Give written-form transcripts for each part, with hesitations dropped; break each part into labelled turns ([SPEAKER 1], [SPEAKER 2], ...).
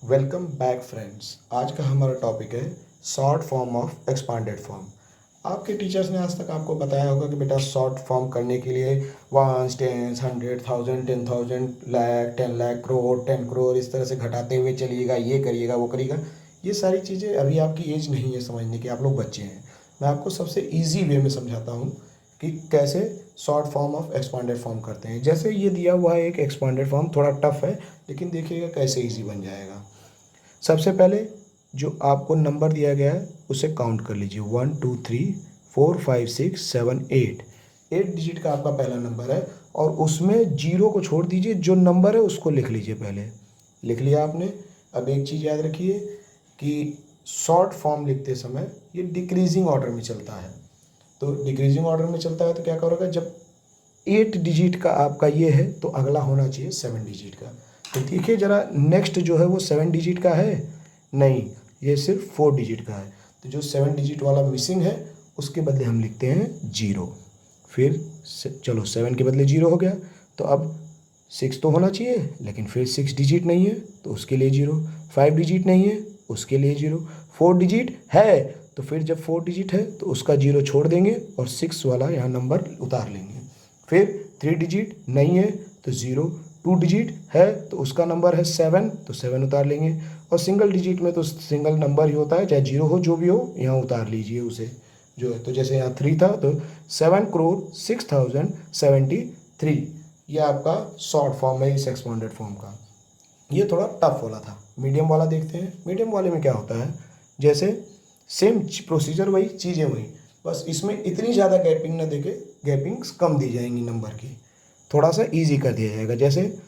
[SPEAKER 1] Welcome back friends. आज का हमारा टॉपिक है short form of expanded form. आपके टीचर्स ने आज तक आपको बताया होगा कि बेटा शॉर्ट फॉर्म करने के लिए वंस, टेंस, 100, 1000, 10,000, लाख, 10 लाख, करोड़, 10 करोड़ इस तरह से घटाते हुए चलिएगा, ये करिएगा, वो करिएगा। ये सारी चीज़ें अभी आपकी एज नहीं है समझने की, आप लोग बच्चे हैं। मैं आपको सबसे ईजी वे में समझाता हूँ कि कैसे short form of expanded form करते हैं। जैसे ये दिया हुआ है एक एक्सपांडेड फॉर्म, थोड़ा टफ है लेकिन देखिएगा कैसे इजी बन जाएगा। सबसे पहले जो आपको नंबर दिया गया है उसे काउंट कर लीजिए, 1 2 3 4 5 6 7 8। 8 डिजिट का आपका पहला नंबर है और उसमें जीरो को छोड़ दीजिए, जो नंबर है उसको लिख लीजिए। पहले लिख लिया आपने। अब एक चीज़ याद रखिए कि शॉर्ट फॉर्म लिखते समय ये डिक्रीजिंग ऑर्डर में चलता है। तो डिक्रीजिंग ऑर्डर में चलता है तो क्या करोगे, जब 8 डिजिट का आपका ये है तो अगला होना चाहिए 7 डिजिट का। तो देखिए ज़रा, नेक्स्ट जो है वो 7 डिजिट का है नहीं, ये सिर्फ 4 डिजिट का है। तो जो 7 डिजिट वाला मिसिंग है उसके बदले हम लिखते हैं 0। फिर चलो 7 के बदले 0 हो गया, तो अब 6 तो होना चाहिए, लेकिन फिर 6 डिजिट नहीं है तो उसके लिए 0। 5 डिजिट नहीं है उसके लिए 0। 4 डिजिट है तो फिर जब 4 डिजिट है तो उसका 0 छोड़ देंगे और 6 वाला यहाँ नंबर उतार लेंगे। फिर 3 डिजिट नहीं है तो 0। 2 डिजिट है तो उसका नंबर है 7 तो 7 उतार लेंगे। और सिंगल डिजिट में तो सिंगल नंबर ही होता है, चाहे 0 हो जो भी हो, यहाँ उतार लीजिए उसे जो है। तो जैसे यहाँ 3 था तो 7,06,073, ये आपका शॉर्ट फॉर्म है इस एक्सपांडेड फॉर्म का। ये थोड़ा टफ वाला था। मीडियम वाला देखते हैं। मीडियम वाले में क्या होता है, जैसे सेम प्रोसीजर वही, चीज़ें वही, बस इसमें इतनी ज़्यादा गैपिंग ना देके गैपिंग्स कम दी जाएंगी नंबर की, थोड़ा सा इजी कर दिया जाएगा। जैसे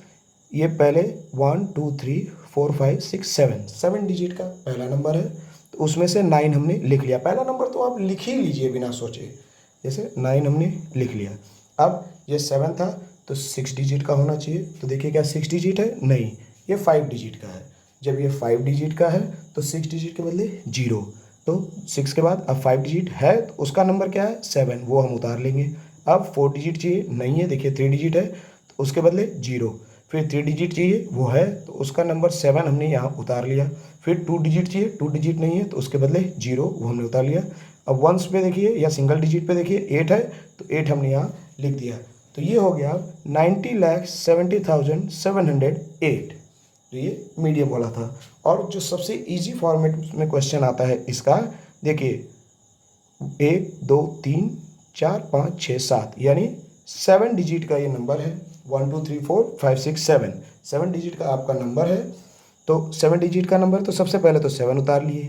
[SPEAKER 1] ये पहले 1 2 3 4 5 6 7, 7 डिजिट का पहला नंबर है तो उसमें से 9 हमने लिख लिया। पहला नंबर तो आप लिख ही लीजिए बिना सोचे, जैसे 9 हमने लिख लिया। अब ये 7 था तो 6 डिजिट का होना चाहिए, तो देखिए क्या 6 डिजिट है, नहीं ये 5 डिजिट का है। जब ये 5 डिजिट का है तो 6 डिजिट के बदले 0, तो 6 के बाद अब 5 डिजिट है तो उसका नंबर क्या है 7, वो हम उतार लेंगे। अब 4 डिजिट चाहिए, नहीं है, देखिए 3 डिजिट है तो उसके बदले 0। फिर 3 डिजिट चाहिए, वो है तो उसका नंबर 7 हमने यहाँ उतार लिया। फिर 2 डिजिट चाहिए, 2 डिजिट नहीं है तो उसके बदले 0, वो हमने उतार लिया। अब वंस पे देखिए या सिंगल डिजिट पे देखिए 8 है तो 8 हमने यहाँ लिख दिया। तो ये हो गया 90,70,708। तो ये मीडियम वाला था। और जो सबसे इजी फॉर्मेट में क्वेश्चन आता है इसका, देखिए 1 2 3 4 5 6 7, यानी 7 डिजिट का ये नंबर है। 1 2 3 4 5 6 7, 7 डिजिट का आपका नंबर है। तो 7 डिजिट का नंबर, तो सबसे पहले तो 7 उतार लिए,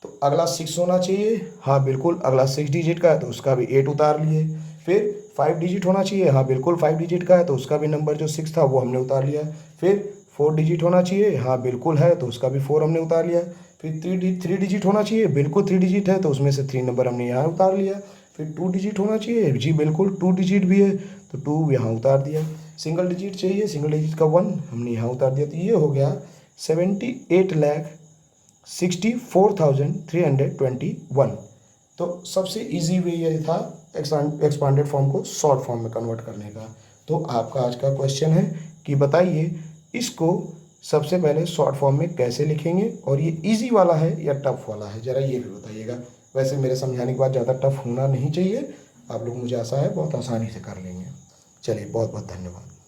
[SPEAKER 1] तो अगला 6 होना चाहिए, हाँ बिल्कुल, अगला 6 डिजिट का है तो उसका भी 8 उतार लिए। फिर 5 डिजिट होना चाहिए, हाँ बिल्कुल 5 डिजिट का है तो उसका भी नंबर जो 6 था वो हमने उतार लिया। फिर 4 डिजिट होना चाहिए, हाँ बिल्कुल है तो उसका भी 4 हमने उतार लिया। फिर 3 डिजिट होना चाहिए, बिल्कुल 3 डिजिट है तो उसमें से 3 नंबर हमने यहाँ उतार लिया। फिर 2 डिजिट होना चाहिए, जी बिल्कुल 2 डिजिट भी है तो 2 यहाँ उतार दिया। सिंगल डिजिट चाहिए, सिंगल डिजिट का 1 हमने यहाँ उतार दिया। तो ये हो गया 78,64,321। तो सबसे इजी वे ये था एक्सपांडेड फॉर्म को शॉर्ट फॉर्म में कन्वर्ट करने का। तो आपका आज का क्वेश्चन है कि बताइए इसको सबसे पहले शॉर्ट फॉर्म में कैसे लिखेंगे, और ये इजी वाला है या टफ वाला है, ज़रा ये भी बताइएगा। वैसे मेरे समझाने के बाद ज़्यादा टफ होना नहीं चाहिए, आप लोग, मुझे आशा है बहुत आसानी से कर लेंगे। चलिए, बहुत बहुत धन्यवाद।